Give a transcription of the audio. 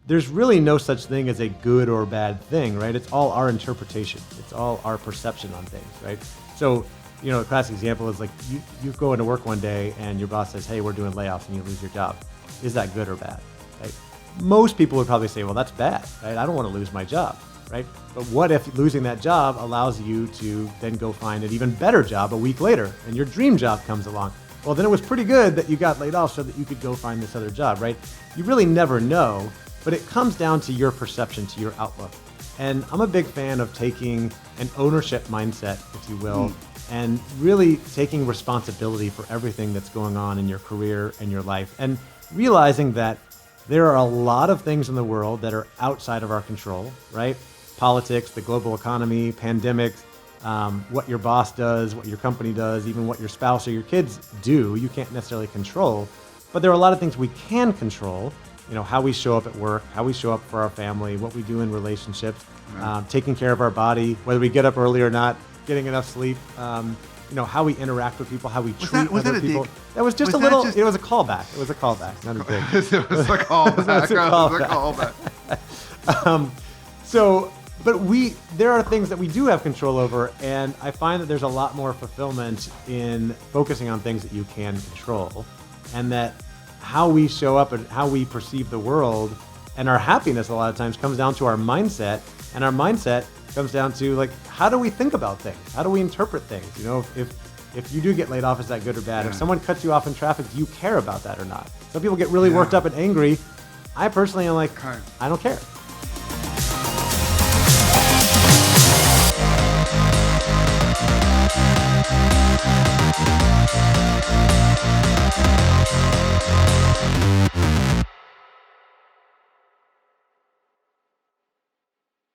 there's really no such thing as a good or bad thing, right? It's all our interpretation. It's all our perception on things, right? So, a classic example is like you go into work one day and your boss says, hey, we're doing layoffs, and you lose your job. Is that good or bad, right? Most people would probably say, well, that's bad, right? I don't want to lose my job, right? But what if losing that job allows you to then go find an even better job a week later and your dream job comes along? Well, then it was pretty good that you got laid off so that you could go find this other job, right? You really never know, but it comes down to your perception, to your outlook. And I'm a big fan of taking an ownership mindset, if you will, and really taking responsibility for everything that's going on in your career and your life, and realizing that there are a lot of things in the world that are outside of our control, right? Politics, the global economy, pandemics, what your boss does, what your company does, even what your spouse or your kids do, you can't necessarily control. But there are a lot of things we can control, how we show up at work, how we show up for our family, what we do in relationships, taking care of our body, whether we get up early or not, getting enough sleep, how we interact with people, how we treat other people. That was just a little, it was a callback. It was a callback, not a thing. It was a callback. But there are things that we do have control over, and I find that there's a lot more fulfillment in focusing on things that you can control, and that how we show up and how we perceive the world and our happiness a lot of times comes down to our mindset, and our mindset comes down to like, how do we think about things? How do we interpret things? If you do get laid off, is that good or bad? If someone cuts you off in traffic, do you care about that or not? Some people get really worked up and angry. I personally am like, I don't care.